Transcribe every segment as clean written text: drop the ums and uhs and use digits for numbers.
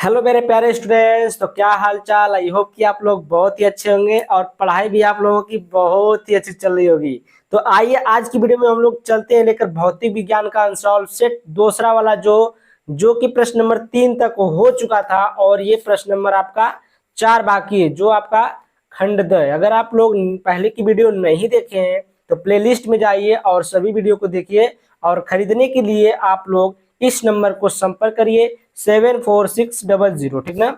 Hello मेरे प्यारे students, तो क्या हाल चाल। आई होप कि आप लोग बहुत ही अच्छे होंगे और पढ़ाई भी आप लोगों की बहुत ही अच्छी चल रही होगी। तो आइए आज की वीडियो में हम लोग चलते हैं लेकर भौतिक विज्ञान का आंसर सेट दूसरा वाला जो जो कि प्रश्न नंबर 3 तक हो चुका था और ये प्रश्न नंबर आपका 4 बाकी है जो आपका खंड द है। अगर आप लोग पहले की वीडियो नहीं देखे हैं तो प्लेलिस्ट में जाइए और सभी वीडियो को देखिए और खरीदने के लिए आप लोग इस नंबर को संपर्क करिए 74600। ठीक ना।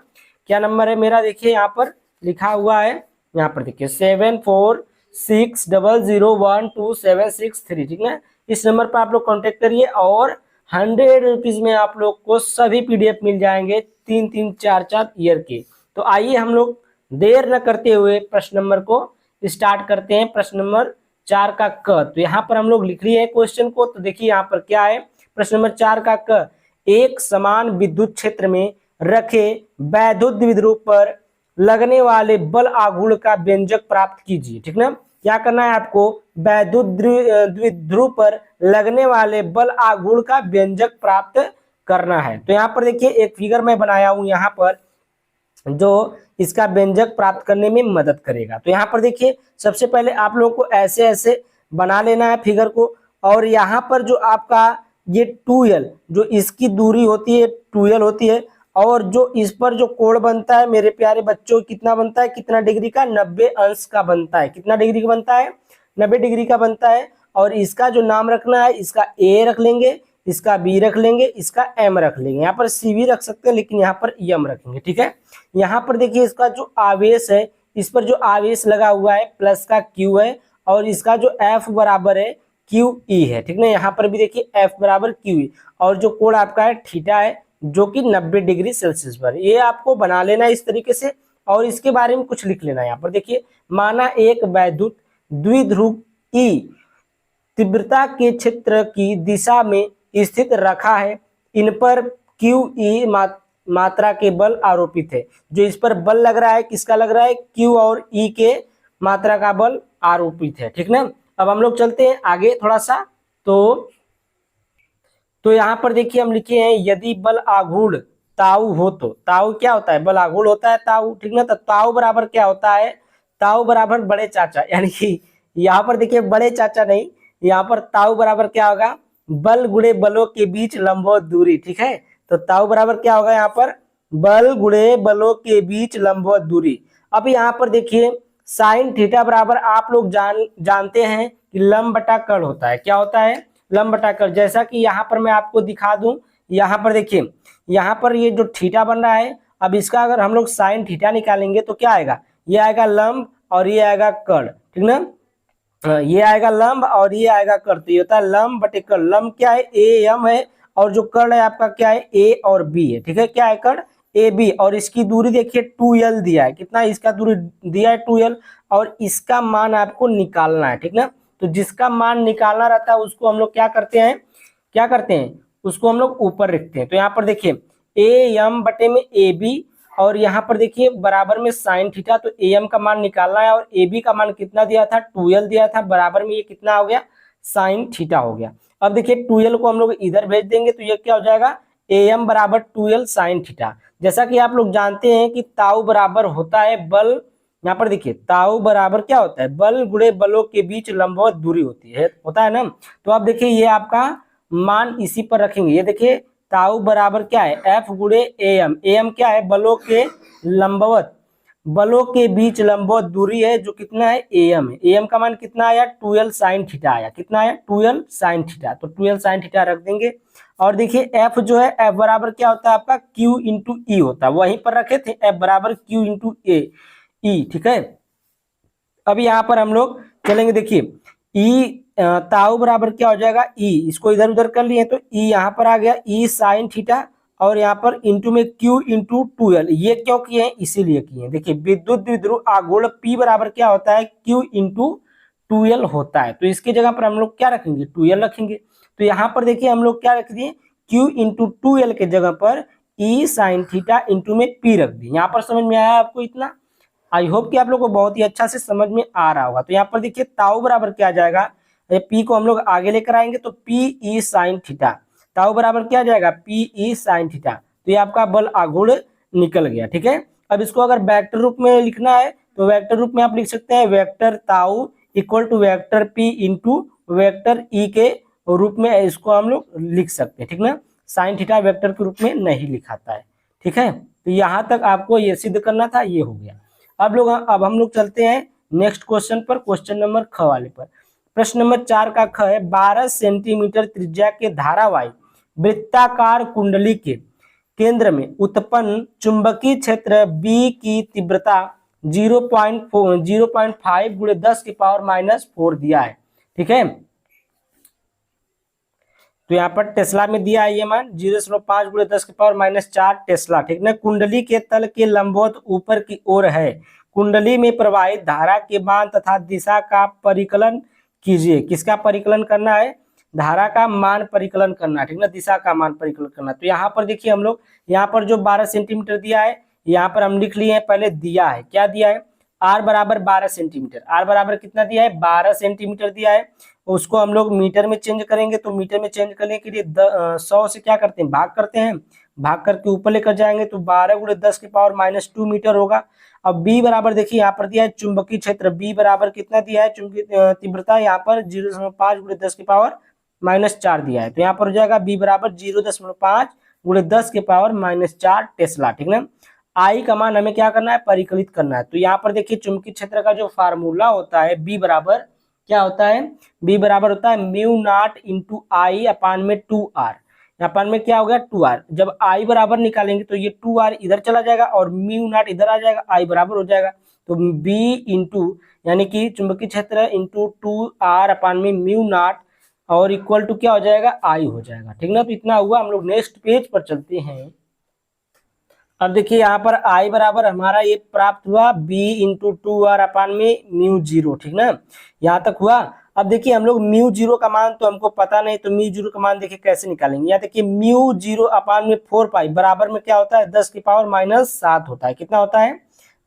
क्या नंबर है मेरा, देखिए यहाँ पर लिखा हुआ है, यहाँ पर देखिए 746001276 ठीक ना। इस नंबर पर आप लोग कांटेक्ट करिए और 100 रुपीज में आप लोग को सभी पीडीएफ मिल जाएंगे 3-3 4-4 ईयर के। तो आइए हम लोग देर न करते हुए प्रश्न नंबर को स्टार्ट करते हैं। प्रश्न नंबर 4 का क, तो यहाँ पर हम लोग लिख लिए हैं क्वेश्चन को। तो देखिए यहाँ पर क्या है, प्रश्न नंबर 4 का क, एक समान विद्युत क्षेत्र में रखे वैद्युत द्विध्रुव पर लगने वाले बल आघूर्ण का व्यंजक प्राप्त कीजिए। ठीक ना। क्या करना है आपको, वैद्युत द्विध्रुव पर लगने वाले बल आघूर्ण का व्यंजक प्राप्त करना है। तो यहाँ पर देखिए एक फिगर मैं बनाया हूं यहाँ पर जो इसका व्यंजक प्राप्त करने में मदद करेगा। तो यहाँ पर देखिए सबसे पहले आप लोगों को ऐसे ऐसे बना लेना है फिगर को, और यहाँ पर जो आपका ये 2l जो इसकी दूरी होती है 2l होती है, और जो इस पर जो कोण बनता है मेरे प्यारे बच्चों कितना बनता है, कितना डिग्री का, 90 अंश का बनता है। कितना डिग्री का बनता है, 90 डिग्री का बनता है। और इसका जो नाम रखना है, इसका ए रख लेंगे, इसका बी रख लेंगे, इसका एम रख लेंगे। यहाँ पर सी भी रख सकते हैं लेकिन यहाँ पर एम रखेंगे। ठीक है। यहाँ पर देखिए इसका जो आवेश है, इस पर जो आवेश लगा हुआ है प्लस का क्यू है, और इसका जो एफ बराबर है क्यू ई है। ठीक है। यहाँ पर भी देखिए एफ बराबर क्यू ई, और जो कोण आपका है थीटा है जो कि 90 डिग्री सेल्सियस पर। ये आपको बना लेना है इस तरीके से, और इसके बारे में कुछ लिख लेना है। यहाँ पर देखिए माना एक वैद्युत द्विध्रुव ई तीव्रता के क्षेत्र की दिशा में स्थित रखा है, इन पर क्यू ई मात्रा के बल आरोपित है। जो इस पर बल लग रहा है किसका लग रहा है, क्यू और ई के मात्रा का बल आरोपित है। ठीक ना। अब हम लोग चलते हैं आगे थोड़ा सा। तो यहाँ पर देखिए हम लिखे हैं यदि बल आघूर्ण ताऊ हो, तो ताऊ क्या होता है, बल आघूर्ण होता है ताऊ। ठीक ना। तो ताऊ बराबर क्या होता है, ताऊ बराबर बड़े चाचा, यानी कि यहाँ पर देखिए बड़े चाचा नहीं, यहाँ पर ताऊ बराबर क्या होगा, बल गुणे बलों के बीच लंबवत दूरी। ठीक है। तो ताऊ बराबर क्या होगा यहाँ पर, बल गुणे बलों के बीच लंबवत दूरी। अब यहाँ पर देखिए साइन थीटा बराबर आप लोग जानते हैं कि लंब बटा कर्ण होता है। क्या होता है, लंब बटा कर्ण। जैसा कि यहाँ पर मैं आपको दिखा दूं, यहाँ पर देखिए यहाँ पर ये जो थीटा बन रहा है, अब इसका अगर हम लोग साइन थीटा निकालेंगे तो क्या आएगा, ये आएगा लंब और ये आएगा कर्ण। ठीक ना। ये आएगा लंब और ये आएगा कर्ण, तो ये होता है लंब बटे कर्ण। लंब क्या है, ए एम है, और जो कर्ण है आपका क्या है, ए और बी है। ठीक है। क्या है, कर्ण ए बी, और इसकी दूरी देखिए 2l दिया है। कितना इसका दूरी दिया है, 2l, और इसका मान आपको निकालना है। ठीक ना। तो जिसका मान निकालना रहता है उसको हम लोग क्या करते हैं, उसको हम लोग ऊपर रखते हैं। तो यहाँ पर देखिए ए एम बटे में ए बी, और यहाँ पर देखिए बराबर में साइन थीटा, तो ए एम का मान निकालना है और ए बी का मान कितना दिया था, 2l दिया था, बराबर में ये कितना हो गया, साइन थीटा हो गया। अब देखिए 2l को हम लोग इधर भेज देंगे तो ये क्या हो जाएगा, ए एम बराबर 2l साइन थीटा। जैसा कि आप लोग जानते हैं कि ताऊ बराबर होता है बल, यहाँ पर देखिए ताऊ बराबर क्या होता है, बल गुणे बलों के बीच लंबवत दूरी होती है, होता है ना। तो अब देखिए ये आपका मान इसी पर रखेंगे। ये देखिए ताऊ बराबर क्या है, एफ गुणे ए एम क्या है, बलों के बीच लंबवत दूरी है जो कितना है, ए एम है। ए एम का मान कितना आया, 2l साइन थीटा आया। कितना आया, 2l साइन थीटा। तो 2l साइन थीटा रख देंगे। और देखिए एफ जो है, एफ बराबर क्या होता है आपका, क्यू इंटू ई होता है, वहीं पर रखे थे, एफ बराबर क्यू इंटू ए ई। ठीक है। अब यहाँ पर हम लोग चलेंगे, देखिए ई ताऊ बराबर क्या हो जाएगा, ई, इसको इधर उधर कर लिए तो ई यहाँ पर आ गया, ई साइन थीटा, और यहाँ पर इंटू में क्यू इंटू 2l। ये क्यों किए हैं, इसीलिए किए हैं। देखिए विद्युत द्विध्रुव आघूर्ण पी बराबर क्या होता है, क्यू इंटू 2l होता है। तो इसकी जगह पर हम लोग क्या रखेंगे, 2l रखेंगे। तो यहाँ पर देखिए हम लोग क्या रख दिए, क्यू इंटू 2l के जगह पर ई साइन थीटा इंटू में पी रख दिए। यहाँ पर समझ में आया आपको इतना, आई होप कि आप लोग को बहुत ही अच्छा से समझ में आ रहा होगा। तो यहाँ पर देखिए ताऊ बराबर क्या आ जाएगा, पी को हम लोग आगे लेकर आएंगे तो पी ई साइन थीटा, ताऊ बराबर क्या आ जाएगा, पी ई साइन थीटा। तो ये आपका बल आघूर्ण निकल गया। ठीक है, अब इसको अगर वेक्टर रूप में लिखना है तो वेक्टर रूप में आप लिख सकते हैं vector tau equal to vector P into vector E के रूप में इसको हम लोग लिख सकते हैं। ठीक ना, साइन थीटा वेक्टर के रूप में नहीं लिखाता है। ठीक है, तो यहां तक आपको ये सिद्ध करना था, ये हो गया। अब हम लोग चलते हैं नेक्स्ट क्वेश्चन पर, क्वेश्चन नंबर ख वाले पर। प्रश्न नंबर 4 का ख है 12 सेंटीमीटर त्रिज्या के धारावाही वृत्ताकार कुंडली के केंद्र में उत्पन्न चुंबकीय क्षेत्र बी की तीव्रता 0.5 गुणे 10 की पावर -4 दिया है। ठीक है, तो यहाँ पर टेस्ला में दिया है ये मान 0.5 गुणे 10 की पावर -4 टेस्ला। ठीक ना, कुंडली के तल के लंबवत ऊपर की ओर है। कुंडली में प्रवाहित धारा के मान तथा दिशा का परिकलन कीजिए। किसका परिकलन करना है? धारा का मान परिकलन करना है। ठीक ना, दिशा का मान परिकलन करना। तो यहाँ पर देखिए हम लोग यहाँ पर जो 12 सेंटीमीटर दिया है यहाँ पर हम लिख लिए हैं, पहले दिया है, क्या दिया है? आर बराबर 12 सेंटीमीटर। आर बराबर कितना दिया है? 12 सेंटीमीटर दिया है। उसको हम लोग मीटर में चेंज करेंगे, तो मीटर में चेंज करने के लिए 100 से क्या करते हैं? भाग करते हैं। भाग करके ऊपर लेकर जाएंगे तो 12 गुणे 10 की पावर -2 मीटर होगा। अब बी बराबर देखिए यहाँ पर दिया है चुंबकीय क्षेत्र, बी बराबर कितना दिया है? चुंबकीय तीव्रता यहाँ पर 0.5 गुणे 10 की पावर -4 दिया है। तो यहाँ पर हो जाएगा बी बराबर 0.5 गुणे 10 की पावर -4 टेस्ला। ठीक ना, आई का मान हमें क्या करना है? परिकलित करना है। तो यहाँ पर देखिए चुंबकीय क्षेत्र का जो फार्मूला होता है बी बराबर क्या होता है? बी बराबर होता है म्यू नॉट इंटू आई अपान में 2r। अपान में क्या हो गया? 2r। जब आई बराबर निकालेंगे तो ये 2r इधर चला जाएगा और म्यू नॉट इधर आ जाएगा, आई बराबर हो जाएगा। तो बी इंटू यानी कि चुंबकीय क्षेत्र इंटू 2r अपान में म्यू नॉट और इक्वल टू क्या हो जाएगा? आई हो जाएगा। ठीक ना, तो इतना हुआ। हम लोग नेक्स्ट पेज पर चलते हैं। अब देखिए यहाँ पर आई बराबर हमारा ये प्राप्त हुआ b इंटू 2r अपान में म्यू 0। ठीक ना, यहाँ तक हुआ। अब देखिए हम लोग म्यू 0 का मान तो हमको पता नहीं, तो म्यू 0 का मान देखिए कैसे निकालेंगे। यहाँ देखिए म्यू 0 अपान में 4 पाई बराबर में क्या होता है? 10 की पावर -7 होता है। कितना होता है?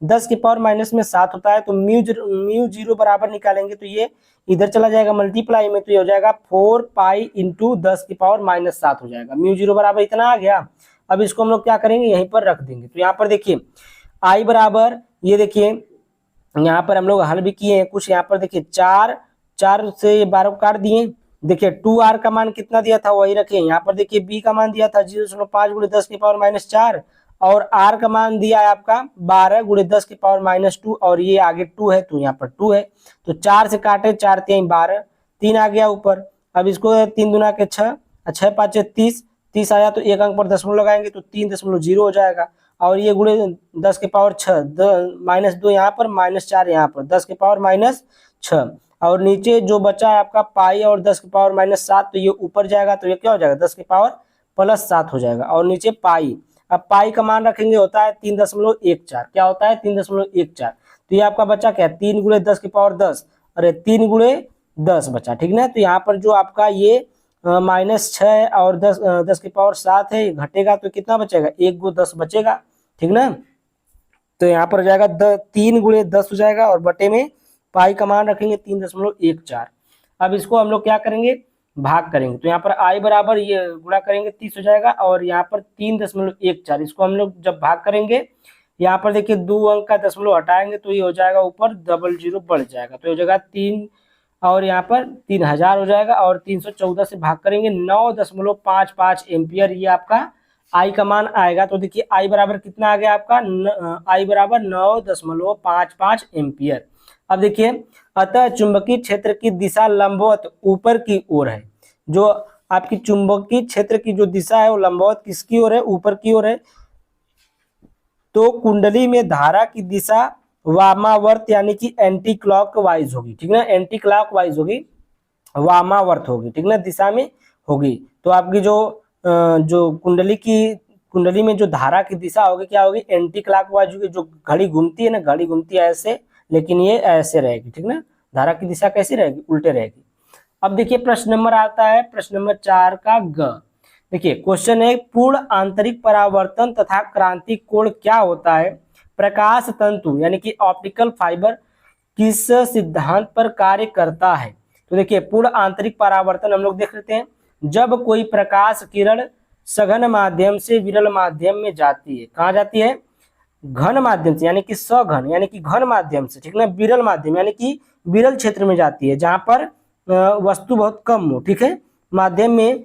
10 की पावर -7 होता है। तो म्यू 0 बराबर निकालेंगे तो ये इधर चला जाएगा मल्टीप्लाई में, तो ये हो जाएगा 4 पाई इंटू 10 की पावर -7 हो जाएगा। म्यू 0 बराबर इतना आ गया। अब इसको हम लोग क्या करेंगे? यहीं पर रख देंगे। तो यहाँ पर देखिए आई बराबर ये देखिए यहाँ पर हम लोग हल भी किए हैं कुछ। यहाँ पर देखिए 4 से 12 काट दिए। देखिए 2r का मान कितना दिया था वही रखे। यहाँ पर देखिए b का मान दिया था 0.5 गुणे 10 की पावर -4 और r का मान दिया है आपका 12 गुणे 10 की पावर -2 और ये आगे 2 है तो यहाँ पर 2 है। तो 4 से काटे, 4 3 12, 3 आ गया ऊपर। अब इसको 3 दूना के 6, 6 5 30, 30 आया तो एक अंक पर दशमलव लगाएंगे तो 3.0 हो जाएगा। और ये गुणे 10 के पावर 6, -2 यहाँ पर, -4 यहाँ पर, 10 के पावर -6 और नीचे जो बचा है आपका पाई और 10 के पावर -7, तो ये ऊपर जाएगा तो ये क्या हो जाएगा? 10 के पावर +7 हो जाएगा और नीचे पाई। अब पाई का मान रखेंगे होता है 3.14। क्या होता है? 3.14। तो ये आपका बचा क्या? 3 गुणे 10 की पावर 10, अरे 3 गुणे 10 बचा। ठीक ना, तो यहाँ पर जो आपका ये -6 और 10 की पावर 7 है, घटेगा तो कितना बचेगा? 1 गुणे 10 बचेगा। ठीक ना, तो यहाँ पर हो जाएगा 3 गुणे 10 हो जाएगा और बटे में पाई का मान रखेंगे 3.14। अब इसको हम लोग क्या करेंगे? भाग करेंगे। तो यहाँ पर आई बराबर ये गुणा करेंगे 30 हो जाएगा और यहाँ पर 3.14। इसको हम लोग जब भाग करेंगे यहाँ पर देखिए 2 अंक का दशमलव हटाएंगे तो ये हो जाएगा ऊपर 00 बढ़ जाएगा, तो ये हो जाएगा 3 और यहाँ पर 3000 हो जाएगा और 314 से भाग करेंगे 9.55 एम्पियर ये आपका आई का मान आएगा। तो देखिए आई बराबर कितना आ गया आपका? आई बराबर 9.55 एम्पियर। अब देखिए अतः चुंबकीय क्षेत्र की दिशा लंबवत ऊपर की ओर है। जो आपकी चुंबकीय क्षेत्र की जो दिशा है वो लंबवत किसकी ओर है? ऊपर की ओर है। तो कुंडली में धारा की दिशा वामावर्त यानी कि एंटी क्लॉकवाइज होगी। ठीक ना, एंटी क्लॉकवाइज होगी, वामावर्त होगी। ठीक ना, दिशा में होगी। तो आपकी जो कुंडली में जो धारा की दिशा होगी क्या होगी? एंटी क्लॉकवाइज होगी। जो घड़ी घूमती है ना, घड़ी घूमती है ऐसे, लेकिन ये ऐसे रहेगी। ठीक ना, धारा की दिशा कैसी रहेगी? उल्टे रहेगी। अब देखिए प्रश्न नंबर आता है, प्रश्न नंबर 4 का ग। देखिए क्वेश्चन है पूर्ण आंतरिक परावर्तन तथा क्रांति कोण क्या होता है? प्रकाश तंतु यानी कि ऑप्टिकल फाइबर किस सिद्धांत पर कार्य करता है? तो देखिए पूर्ण आंतरिक परावर्तन हम लोग देख लेते हैं। जब कोई प्रकाश किरण सघन माध्यम से विरल माध्यम में जाती है। कहाँ जाती है? घन माध्यम से यानी कि सघन यानी कि घन माध्यम से, ठीक ना। विरल माध्यम यानी कि विरल क्षेत्र में जाती है जहां पर वस्तु बहुत कम हो, ठीक है। माध्यम में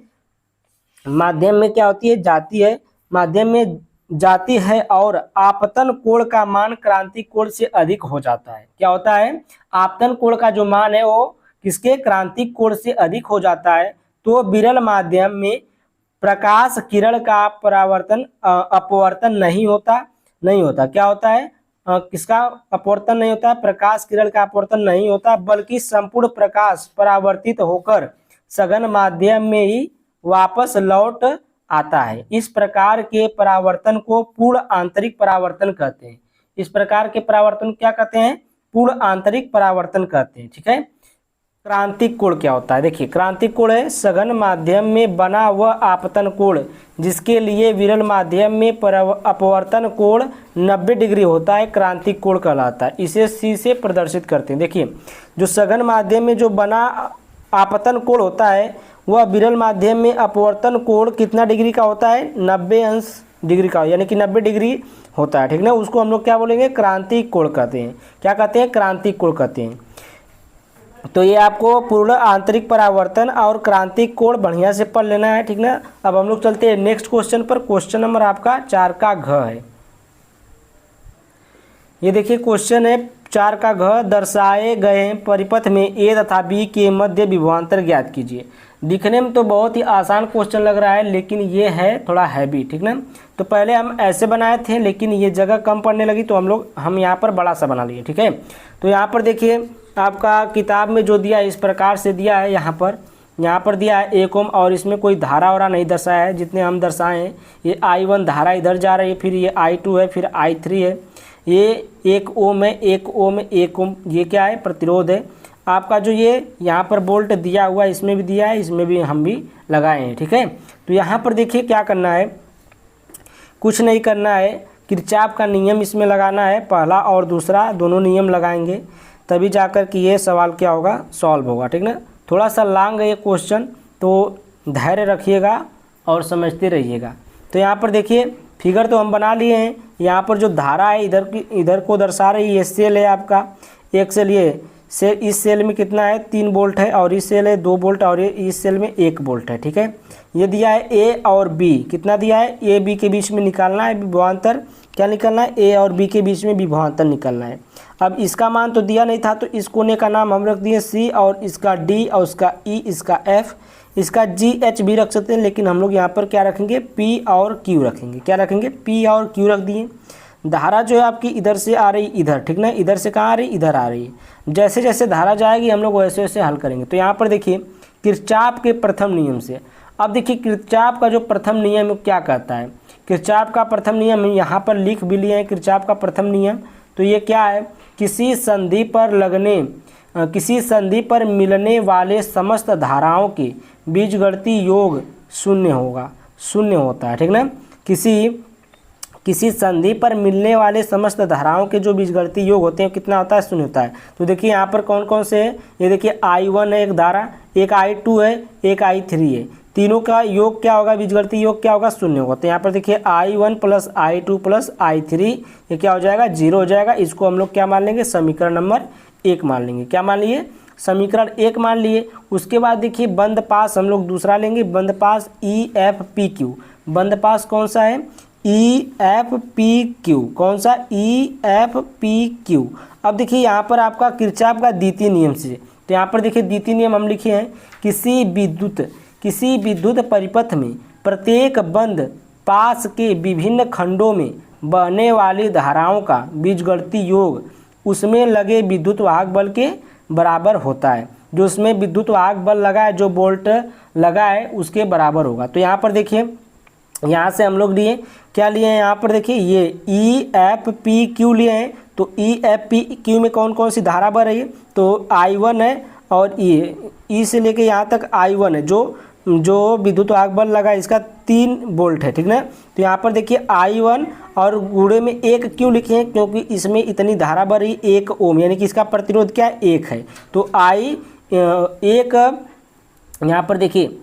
क्या होती है? जाती है, माध्यम में जाती है और आपतन कोण का मान क्रांति कोण से अधिक हो जाता है। क्या होता है? आपतन कोण का जो मान है वो किसके? क्रांतिक कोण से अधिक हो जाता है। तो विरल माध्यम में प्रकाश किरण का परावर्तन अपवर्तन नहीं होता। क्या होता है? किसका अपवर्तन नहीं होता? प्रकाश किरण का अपवर्तन नहीं होता, बल्कि संपूर्ण प्रकाश परावर्तित होकर सघन माध्यम में ही वापस लौट आता है। इस प्रकार के परावर्तन को पूर्ण आंतरिक परावर्तन कहते हैं। इस प्रकार के परावर्तन क्या कहते हैं? पूर्ण आंतरिक परावर्तन कहते हैं, ठीक है। क्रांतिक कोण क्या होता है? देखिए, क्रांतिक कोण है सघन माध्यम में बना वह आपतन कोण जिसके लिए विरल माध्यम में अपवर्तन कोण 90 डिग्री होता है, क्रांतिक कोण कहलाता है। इसे C से प्रदर्शित करते हैं। देखिए, जो सघन माध्यम में जो बना आपतन कोण होता है वह विरल माध्यम में अपवर्तन कोण कितना डिग्री का होता है? 90 डिग्री का, यानी कि 90 डिग्री होता है, ठीक ना। उसको हम लोग क्या बोलेंगे? क्रांतिक कोण कहते हैं। क्या कहते हैं? क्रांतिक कोण कहते हैं। तो ये आपको पूर्ण आंतरिक परावर्तन और क्रांतिक कोण बढ़िया से पढ़ लेना है, ठीक ना। अब हम लोग चलते हैं नेक्स्ट क्वेश्चन पर। क्वेश्चन नंबर आपका 4 का घ है। ये देखिए क्वेश्चन है 4 का घ। दर्शाए गए परिपथ में ए तथा बी के मध्य विभवांतर ज्ञात कीजिए। दिखने में तो बहुत ही आसान क्वेश्चन लग रहा है, लेकिन ये है थोड़ा हैवी, ठीक ना। तो पहले हम ऐसे बनाए थे, लेकिन ये जगह कम पड़ने लगी तो हम यहाँ पर बड़ा सा बना लिए, ठीक है। तो यहाँ पर देखिए आपका किताब में जो दिया है इस प्रकार से दिया है। यहाँ पर दिया है 1 ओम और इसमें कोई धारा वारा नहीं दर्शाया है। जितने हम दर्शाए हैं, ये I1 धारा इधर जा रही है, फिर ये I2 है, फिर I3 है, ये 1 ओम है, 1 ओम है, 1 ओम, ये क्या है? प्रतिरोध है। आपका जो ये यहाँ पर बोल्ट दिया हुआ है, इसमें भी दिया है, इसमें भी हम भी लगाए हैं, ठीक है। तो यहाँ पर देखिए क्या करना है, कुछ नहीं करना है, किरचॉफ का नियम इसमें लगाना है। पहला और दूसरा दोनों नियम लगाएंगे, तभी जाकर कि ये सवाल क्या होगा? सॉल्व होगा, ठीक ना। थोड़ा सा लॉन्ग है ये क्वेश्चन, तो धैर्य रखिएगा और समझते रहिएगा। तो यहाँ पर देखिए फिगर तो हम बना लिए हैं। यहाँ पर जो धारा है इधर को दर्शा रही है। ये सेल है आपका, एक सेल, ये सेल, इस सेल में कितना है? 3 वोल्ट है, और इस सेल है 2 वोल्ट, और ये इस सेल में 1 वोल्ट है, ठीक है। ये दिया है ए और बी, कितना दिया है? ए बी के बीच में निकालना है विभवांतर। क्या निकालना है? ए और बी के बीच में विभवांतर निकालना है। अब इसका मान तो दिया नहीं था, तो इस कोने का नाम हम रख दिए C, और इसका D, और इसका E, इसका F, इसका G H भी रख सकते हैं, लेकिन हम लोग यहाँ पर क्या रखेंगे? P और Q रखेंगे। क्या रखेंगे? P और Q रख दिए। धारा जो है आपकी इधर से आ रही इधर, ठीक ना। इधर से कहाँ आ रही? इधर आ रही है। जैसे जैसे धारा जाएगी हम लोग वैसे वैसे हल करेंगे। तो यहाँ पर देखिए किरचॉफ के प्रथम नियम से, अब देखिए किरचॉफ का जो प्रथम नियम क्या कहता है। किरचॉफ का प्रथम नियम यहाँ पर लिख भी लिए हैं। किरचॉफ का प्रथम नियम तो ये क्या है? किसी संधि पर मिलने वाले समस्त धाराओं के बीजगणितीय योग शून्य होता है, ठीक ना। किसी संधि पर मिलने वाले समस्त धाराओं के जो बीजगणितीय योग होते हैं कितना होता है? शून्य होता है। तो देखिए यहाँ पर कौन कौन से है? ये देखिए I1 है एक धारा, एक I2 है, एक I3 है। तीनों का योग क्या होगा? बीजगणितीय योग क्या होगा? शून्य होगा। तो यहाँ पर देखिए I1 plus I2 plus I3 ये क्या हो जाएगा? 0 हो जाएगा। इसको हम लोग क्या मान लेंगे? समीकरण नंबर 1 मान लेंगे। क्या मान लिए? समीकरण 1 मान लिए। उसके बाद देखिए बंद पास हम लोग दूसरा लेंगे, बंद पास EFPQ। बंद पास कौन सा है? EFPQ। कौन सा? EFPQ। अब देखिए यहाँ पर आपका किरचॉफ का द्वितीय नियम से, तो यहाँ पर देखिए द्वितीय नियम हम लिखे हैं, किसी विद्युत परिपथ में प्रत्येक बंद पास के विभिन्न खंडों में बहने वाली धाराओं का बीजगणितीय योग उसमें लगे विद्युत वाहक बल के बराबर होता है। जो उसमें विद्युत वाहक बल लगा है, जो बोल्ट लगा है, उसके बराबर होगा। तो यहाँ पर देखिए यहाँ से हम लोग लिए क्या लिए हैं? यहाँ पर देखिए ये EFPQ लिए हैं। तो EFPQ में कौन कौन सी धारा बह रही है? तो I1 है, और E से लेके यहाँ तक I1 है। जो विद्युत वाहक बल लगा है इसका 3 वोल्ट है, ठीक ना। तो यहाँ पर देखिए I1 और गुणे में 1 क्यों लिखे हैं? क्योंकि इसमें इतनी धारा बह रही 1 ओम, यानी कि इसका प्रतिरोध क्या है? 1 है। तो 1 यहाँ पर देखिए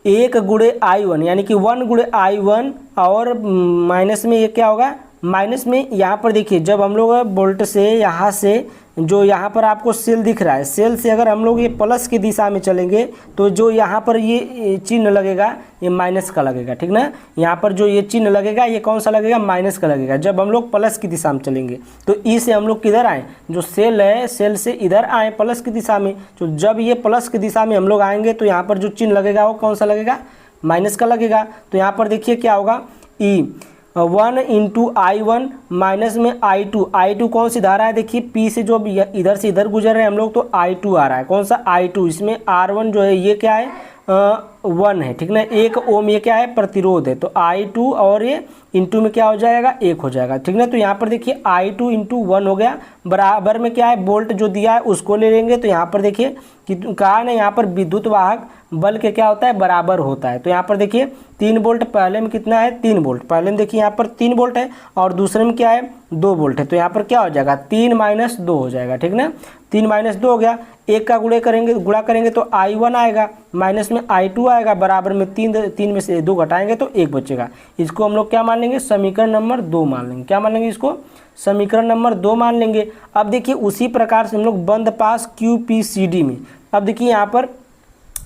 1 गुणे I1 यानी कि 1 गुणे I1 और माइनस में ये क्या होगा, माइनस में यहाँ पर देखिए जब हम लोग बोल्ट से यहाँ से जो यहाँ पर आपको सेल दिख रहा है, सेल से अगर हम लोग ये प्लस की दिशा में चलेंगे तो जो यहाँ पर ये चिन्ह लगेगा ये माइनस का लगेगा, ठीक ना। यहाँ पर जो ये चिन्ह लगेगा ये कौन सा लगेगा, माइनस का लगेगा जब हम लोग प्लस की दिशा में चलेंगे। तो ई से हम लोग किधर आए, जो सेल है सेल से इधर आए प्लस की दिशा में। तो जब ये प्लस की दिशा में हम लोग आएंगे तो यहाँ पर जो चिन्ह लगेगा वो कौन सा लगेगा, माइनस का लगेगा। तो यहाँ पर देखिए क्या होगा, ई 1 इंटू I1 माइनस में I2 कौन सी धारा है, देखिए P से जो इधर से इधर गुजर रहे हैं हम लोग तो I2 आ रहा है, कौन सा I2। इसमें R1 जो है ये क्या है 1 है, ठीक ना। 1 ओम ये क्या है, प्रतिरोध है। तो I2 और ये इंटू में क्या हो जाएगा, 1 हो जाएगा, ठीक ना। तो यहाँ पर देखिए I2 इंटू 1 हो गया, बराबर में क्या है वोल्ट जो दिया है उसको ले लेंगे। तो यहाँ पर देखिए कि कहा ना यहाँ पर विद्युत वाहक बल के क्या होता है, बराबर होता है। तो यहाँ पर देखिए 3 वोल्ट, पहले में कितना है 3 वोल्ट, पहले में देखिए यहाँ पर 3 वोल्ट है और दूसरे में क्या है 2 वोल्ट है। तो यहाँ पर क्या हो जाएगा 3 माइनस 2 हो जाएगा, ठीक ना। 3 माइनस 2 हो गया, 1 का गुणा करेंगे तो I1 आएगा, माइनस में I2 आएगा, बराबर में 3 में से 2 घटाएंगे तो 1 बचेगा। इसको हम लोग क्या मान लेंगे, समीकरण नंबर 2 मान लेंगे। क्या मान लेंगे इसको, समीकरण नंबर 2 मान लेंगे। अब देखिए उसी प्रकार से हम लोग बंद पास QPCD में, अब देखिए यहाँ पर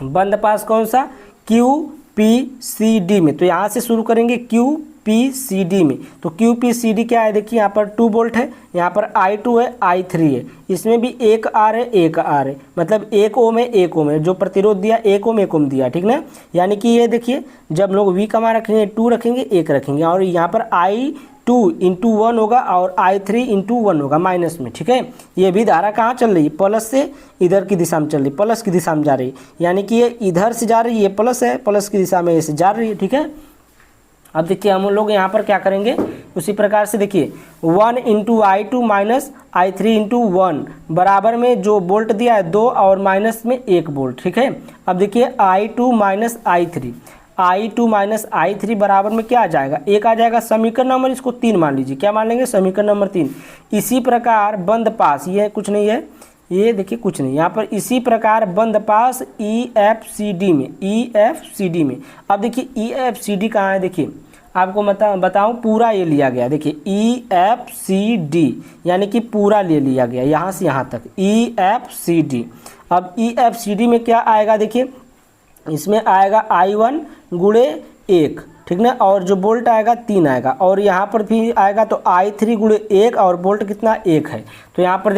बंद पास कौन सा, QPCD में। तो यहाँ से शुरू करेंगे QPCD में। तो QPCD क्या है, देखिए यहाँ पर 2 वोल्ट है, यहाँ पर I2 है, I3 है, इसमें भी 1 R है, 1 R है, मतलब 1 ओम है, 1 ओम है, जो प्रतिरोध दिया 1 ओम 1 ओम दिया, ठीक ना। यानी कि ये देखिए जब लोग V कमा रखेंगे 2 रखेंगे 1 रखेंगे और यहाँ पर I2 इंटू 1 होगा और I3 इंटू 1 होगा माइनस में, ठीक है। ये भी धारा कहाँ चल रही है, प्लस से इधर की दिशा में चल रही, प्लस की दिशा में जा रही है, यानी कि ये इधर से जा रही है, ये प्लस है, प्लस की दिशा में ऐसे जा रही है, ठीक है। अब देखिए हम लोग यहाँ पर क्या करेंगे, उसी प्रकार से देखिए 1 into I2 minus I3 into 1 बराबर में जो वोल्ट दिया है 2 और माइनस में 1 वोल्ट, ठीक है। अब देखिए I2 minus I3 minus I3 बराबर में क्या आ जाएगा, 1 आ जाएगा। समीकरण नंबर इसको 3 मान लीजिए, क्या मान लेंगे, समीकरण नंबर 3। इसी प्रकार बंद पास, ये कुछ नहीं है, ये देखिए कुछ नहीं, यहाँ पर इसी प्रकार बंद पास EFCD में, अब देखिए EFCD कहाँ है, देखिए आपको बताऊं पूरा ये लिया गया, देखिए EFCD यानी कि पूरा ले लिया गया यहाँ से यहाँ तक EFCD। अब EFCD में क्या आएगा, देखिए इसमें आएगा I1 गुणे 1, ठीक ना, और जो वोल्ट आएगा 3 आएगा और यहाँ पर भी आएगा तो I3 गुणे 1 और वोल्ट कितना 1 है। तो यहाँ पर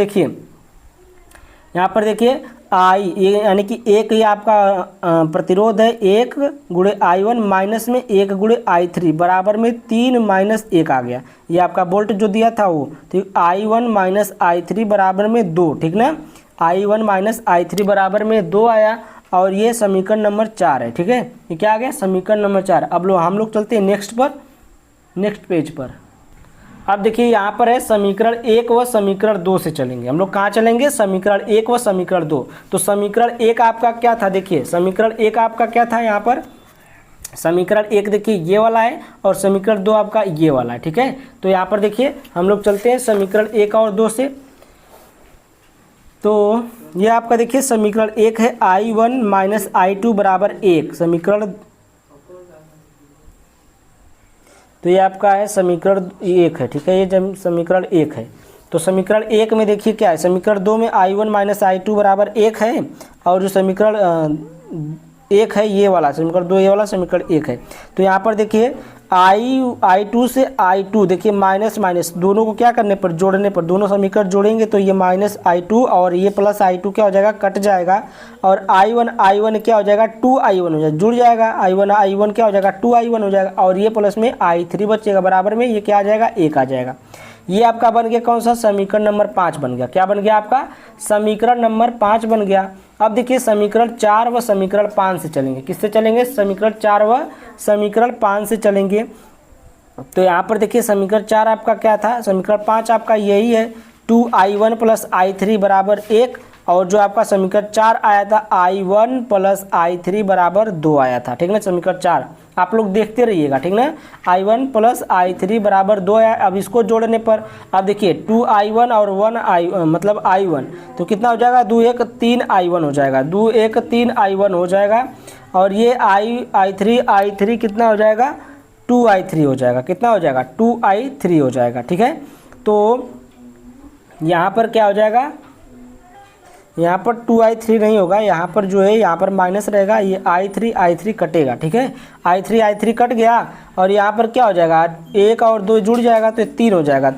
देखिए I ये यानी कि 1 ये आपका प्रतिरोध है, 1 गुणे I1 माइनस में 1 गुणे I3 बराबर में 3 माइनस 1 आ गया। ये आपका वोल्ट जो दिया था वो, तो I1 माइनस I3 बराबर में 2, ठीक ना। I1 माइनस I3 बराबर में 2 आया और ये समीकरण नंबर 4 है, ठीक है। ये क्या आ गया, समीकरण नंबर 4। अब हम लोग चलते हैं नेक्स्ट पेज पर। अब देखिए यहाँ पर है समीकरण 1 व समीकरण 2 से चलेंगे हम लोग। कहाँ चलेंगे, समीकरण 1 व समीकरण 2। तो समीकरण 1 आपका क्या था, देखिए समीकरण 1 आपका क्या था, यहाँ पर समीकरण 1 देखिए ये वाला है और समीकरण 2 आपका ये वाला है, ठीक है। तो यहाँ पर देखिए हम लोग चलते हैं समीकरण 1 और 2 से। तो ये आपका देखिए समीकरण 1 है I1 माइनस I2 बराबर 1, समीकरण, तो ये आपका है समीकरण 1 है, ठीक है। ये जब समीकरण 1 है तो समीकरण 1 में देखिए क्या है, समीकरण 2 में I1 माइनस I2 बराबर 1 है और जो समीकरण 1 है ये वाला, समीकरण 2 ये वाला समीकरण 1 है। तो यहाँ पर देखिए I2 से I2 देखिए माइनस दोनों को क्या करने पर, जोड़ने पर, दोनों समीकरण जोड़ेंगे तो ये माइनस I2 और ये प्लस I2 क्या हो जाएगा, कट जाएगा और I1 क्या हो जाएगा 2I1 हो जाएगा, जुड़ जाएगा। I1 क्या हो जाएगा 2I1 हो जाएगा और ये प्लस में I3 बचेगा, बराबर में ये क्या आ जाएगा 1 आ जाएगा। ये आपका बन गया कौन सा, समीकरण नंबर 5 बन गया। क्या बन गया आपका, समीकरण नंबर 5 बन गया। अब देखिए समीकरण 4 व समीकरण 5 से चलेंगे। किससे चलेंगे, समीकरण 4 व समीकरण 5 से चलेंगे। तो यहाँ पर देखिए समीकरण 4 आपका क्या था, समीकरण 5 आपका यही है 2I1 प्लस I3 बराबर 1 और जो आपका समीकरण 4 आया था I1 प्लस I3 बराबर 2 आया था, ठीक ना। समीकरण 4 आप लोग देखते रहिएगा, ठीक ना। I1 प्लस I3 बराबर 2 आया। अब इसको जोड़ने पर अब देखिए 2I1 और 1I मतलब I1 तो कितना हो जाएगा, 2 1 3 I1 हो जाएगा, 2 1 3 I1 हो जाएगा। और ये I3 कितना हो जाएगा, 2I3 हो जाएगा। कितना हो जाएगा, 2I3 हो जाएगा, ठीक है। तो यहाँ पर क्या हो जाएगा, यहाँ पर 2I3 नहीं होगा, यहाँ पर जो है यहाँ पर माइनस रहेगा, ये I3 कटेगा, ठीक है। I3 कट गया और यहाँ पर क्या हो जाएगा, 1 और 2 जुड़ जाएगा तो 3 हो जाएगा।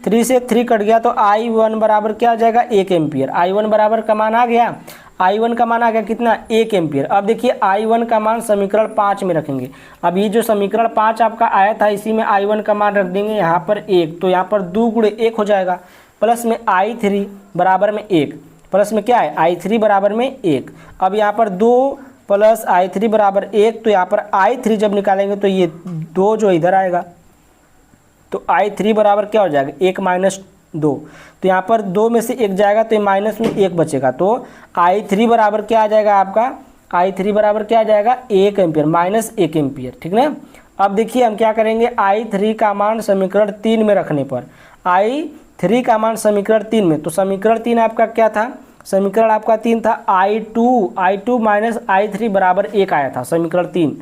3 से 3 कट गया तो I1 बराबर क्या हो जाएगा, 1 एम्पियर। I1 बराबर का मान आ गया, I1 का मान आ गया कितना, 1 एम्पियर। अब देखिए I1 का मान समीकरण 5 में रखेंगे। अब ये जो समीकरण 5 आपका आया था इसी में I1 का मान रख देंगे यहाँ पर 1, तो यहाँ पर 2 गुणे 1 हो जाएगा, प्लस में I3 बराबर में 1, प्लस में क्या है I3 बराबर में 1। अब यहाँ पर 2 प्लस I3 बराबर 1, तो यहाँ पर I3 जब निकालेंगे तो ये 2 जो इधर आएगा तो I3 बराबर क्या हो जाएगा, 1 माइनस 2, तो यहाँ पर 2 में से 1 जाएगा तो ये माइनस में 1 बचेगा। तो I3 बराबर क्या आ जाएगा आपका, I3 बराबर क्या आ जाएगा, 1 एम्पियर माइनस 1 एम्पियर, ठीक ना। अब देखिए हम क्या करेंगे, I3 का मान समीकरण 3 में रखने पर, I3 का मान समीकरण 3 में, तो समीकरण 3 आपका क्या था, समीकरण आपका 3 था I2 माइनस I3 बराबर 1 आया था समीकरण 3।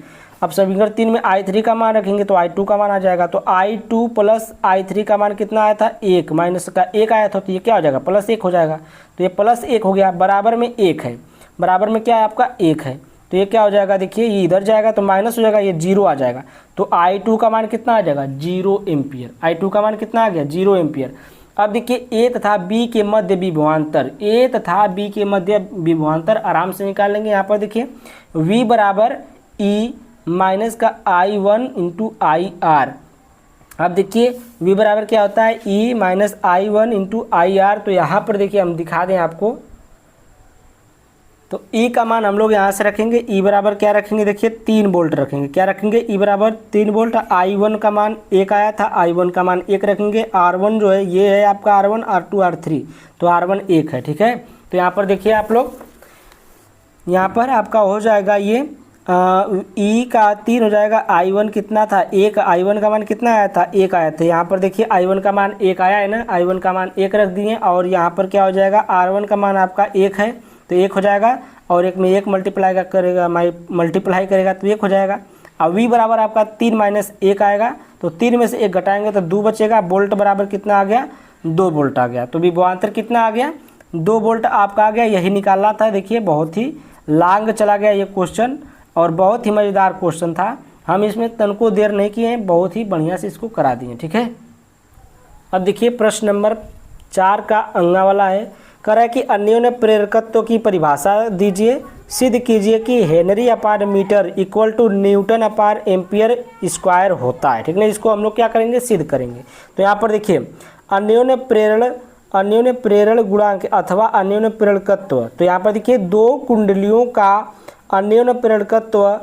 अब समीकरण 3 में I3 का मान रखेंगे तो I2 का मान आ जाएगा, तो I2 प्लस I3 का मान कितना आया था, 1 माइनस का 1 आया था, तो ये क्या हो जाएगा, प्लस 1 हो जाएगा। तो ये प्लस 1 हो गया, बराबर में 1 है, बराबर में क्या है आपका 1 है, तो ये क्या हो जाएगा, देखिए ये इधर जाएगा तो माइनस हो जाएगा, ये 0 आ जाएगा। तो I2 का मान कितना आ जाएगा, 0 एम्पियर। I2 का मान कितना आ गया, 0 एम्पियर। अब देखिए A तथा B के मध्य विभवांतर, A तथा B के मध्य विभवांतर आराम से निकाल लेंगे। यहाँ पर देखिए V बराबर E माइनस का I1 इंटू IR। अब देखिए V बराबर क्या होता है, E minus I1 into IR। तो यहाँ पर देखिए हम दिखा दें आपको, तो E का मान हम लोग यहाँ से रखेंगे, E बराबर क्या रखेंगे, देखिए 3 वोल्ट रखेंगे। क्या रखेंगे, E बराबर 3 वोल्ट। I1 का मान 1 आया था, I1 का मान 1 रखेंगे। R1 जो है ये है आपका R1, R2 R3, तो R1 1 है, ठीक है। तो यहाँ पर देखिए आप लोग, यहाँ पर आपका हो जाएगा ये E का 3 हो जाएगा, I1 कितना था, 1, I1 का मान कितना आया था, 1 आया था। यहाँ पर देखिए I1 का मान 1 आया है ना, I1 का मान 1 रख दिए, और यहाँ पर क्या हो जाएगा, R1 का मान आपका 1 है तो 1 हो जाएगा, और 1 में 1 मल्टीप्लाई करेगा तो 1 हो जाएगा। अब V बराबर आपका 3 माइनस 1 आएगा, तो 3 में से 1 घटाएंगे तो 2 बचेगा। वोल्ट बराबर कितना आ गया, 2 वोल्ट आ गया। तो विभवांतर कितना आ गया, 2 वोल्ट आपका आ गया। यही निकालना था। देखिए बहुत ही लॉन्ग चला गया ये क्वेश्चन, और बहुत ही मज़ेदार क्वेश्चन था। हम इसमें तनको देर नहीं किए हैं, बहुत ही बढ़िया से इसको करा दिए, ठीक है। अब देखिए प्रश्न नंबर 4 का अंगा वाला है, कह रहा है कि अन्योन्य प्रेरकत्व की परिभाषा दीजिए, सिद्ध कीजिए कि henry upon metre equal to newton upon ampere square होता है, ठीक है। इसको हम लोग क्या करेंगे, सिद्ध करेंगे। तो यहाँ पर देखिए अन्योन्य प्रेरण गुणांक अथवा अन्योन्य प्रेरकत्व, तो यहाँ पर देखिए 2 कुंडलियों का अन्योन्य प्रेरकत्व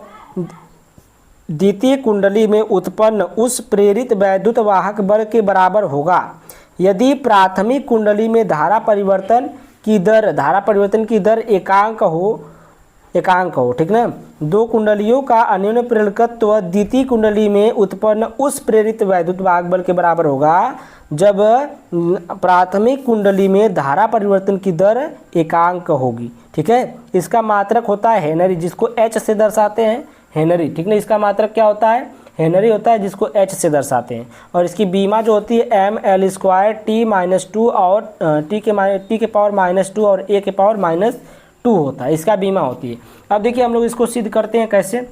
द्वितीय कुंडली में उत्पन्न उस प्रेरित वैद्युत वाहक बल के बराबर होगा यदि प्राथमिक कुंडली में धारा परिवर्तन की दर एकांक हो, ठीक ना। 2 कुंडलियों का अन्योन्य प्रेरकत्व द्वितीय कुंडली में उत्पन्न उस प्रेरित वैद्युत वाहक बल के बराबर होगा जब प्राथमिक कुंडली में धारा परिवर्तन की दर एकांक होगी, ठीक है। इसका मात्रक होता है हेनरी, जिसको H से दर्शाते हैं, हेनरी, ठीक ना। इसका मात्रक क्या होता है, हेनरी होता है, जिसको H से दर्शाते हैं। और इसकी बीमा जो होती है mL² T-2 और T के पावर -2 और A के पावर -2 होता है, इसका बीमा होती है। अब देखिए हम लोग इसको सिद्ध करते हैं कैसे।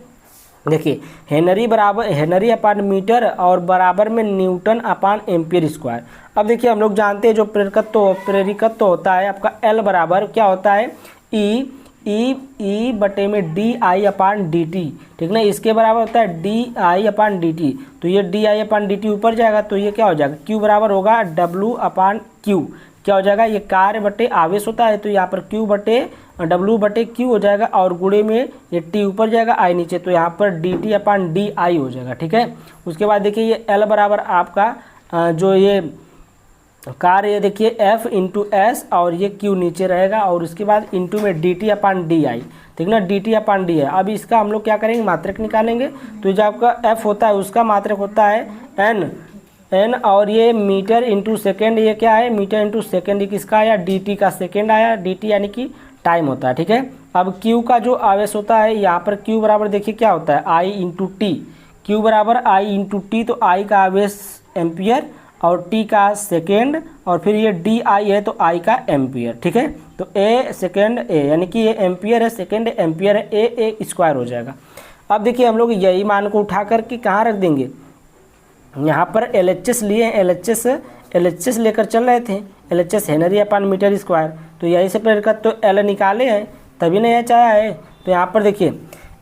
देखिए हेनरी अपान मीटर और बराबर में न्यूटन अपान एम्पियर स्क्वायर। अब देखिए हम लोग जानते हैं जो प्रेरिकत्व होता है आपका L बराबर क्या होता है, E बटे में DI अपान DT, ठीक ना। इसके बराबर होता है DI अपान DT, तो ये DI अपान DT ऊपर जाएगा तो ये क्या हो जाएगा, Q बराबर होगा W अपान Q। क्या हो जाएगा, ये कार्य बटे आवेश होता है, तो यहाँ पर Q बटे W बटे Q हो जाएगा, और गुणे में ये T ऊपर जाएगा I नीचे, तो यहाँ पर DT अपान DI हो जाएगा, ठीक है। उसके बाद देखिए ये L बराबर आपका जो ये कार्य ये देखिए F इंटू एस और ये Q नीचे रहेगा और उसके बाद इंटू में dt अपान डी आई, ठीक ना, dt अपान डी है। अब इसका हम लोग क्या करेंगे, मात्रक निकालेंगे। तो जो आपका F होता है उसका मात्रक होता है n और ये मीटर इंटू सेकेंड, ये क्या है मीटर इंटू सेकेंड, ये किसका आया dt का सेकेंड आया, dt यानी कि टाइम होता है, ठीक है। अब Q का जो आवेश होता है यहाँ पर Q बराबर देखिए क्या होता है I इंटू टी, Q बराबर I इंटू टी, तो I का आवेश एम्पियर और T का सेकेंड और फिर ये डी आई है तो I का एम्पियर, ठीक है। तो A सेकेंड A यानी कि ये एम्पियर है, सेकेंड एम्पियर है, A स्क्वायर हो जाएगा। अब देखिए हम लोग यही मान को उठा करके कहाँ रख देंगे, यहाँ पर LHS लिए हैं, LHS लेकर चल रहे थे, LHS Henry upon metre square, तो यही से प्रेर कर तो L निकाले हैं तभी नहीं एच आया है। तो यहाँ पर देखिए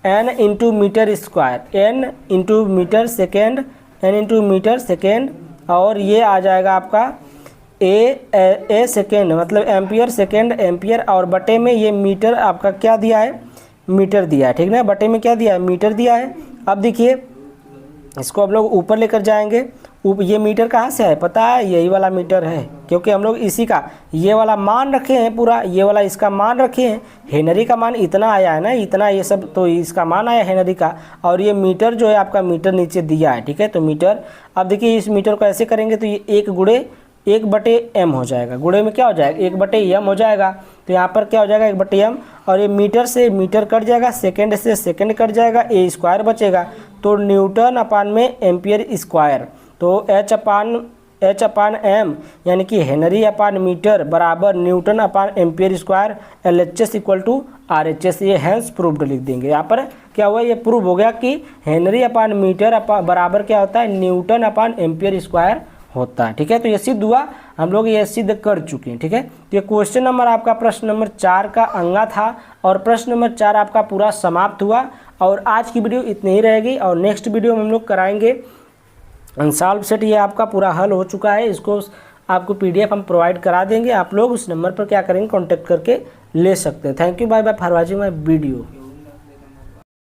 N into metre square, N into metre second, N into metre second और ये आ जाएगा आपका A सेकेंड मतलब एम्पियर सेकेंड एम्पियर और बटे में ये मीटर आपका क्या दिया है, मीटर दिया है, ठीक ना, बटे में क्या दिया है, मीटर दिया है। अब देखिए इसको हम लोग ऊपर लेकर जाएंगे, ये मीटर कहाँ से है पता है, यही वाला मीटर है, क्योंकि हम लोग इसी का ये वाला मान रखे हैं, पूरा ये वाला इसका मान रखे हैं, हेनरी का मान इतना आया है ना, इतना ये सब तो इसका मान आया हेनरी का, और ये मीटर जो है आपका मीटर नीचे दिया है, ठीक है। तो मीटर, अब देखिए इस मीटर को ऐसे करेंगे तो ये 1 गुणे 1/m हो जाएगा, गुणे में क्या हो जाएगा 1/m हो जाएगा। तो यहाँ पर क्या हो जाएगा 1/m और ये मीटर से मीटर कट जाएगा, सेकेंड से सेकेंड कट जाएगा, A स्क्वायर बचेगा, तो न्यूटन अपान में एम्पियर स्क्वायर, तो H अपान m यानी कि हेनरी अपान मीटर बराबर newton upon ampere square, LHS equal to RHS, ये हैंस प्रूव्ड लिख देंगे। यहाँ पर क्या हुआ, ये प्रूव हो गया कि हेनरी अपान मीटर बराबर क्या होता है, न्यूटन अपान एम्पियर स्क्वायर होता है, ठीक है। तो ये सिद्ध हुआ, हम लोग ये सिद्ध कर चुके हैं, ठीक है। तो ये क्वेश्चन नंबर आपका प्रश्न नंबर 4 का अंगा था और प्रश्न नंबर 4 आपका पूरा समाप्त हुआ। और आज की वीडियो इतनी ही रहेगी और नेक्स्ट वीडियो में हम लोग कराएंगे अनसॉल्व सेट, ये आपका पूरा हल हो चुका है, इसको आपको PDF हम प्रोवाइड करा देंगे, आप लोग उस नंबर पर क्या करेंगे, कॉन्टैक्ट करके ले सकते हैं। Thank you, bye bye for watching my video.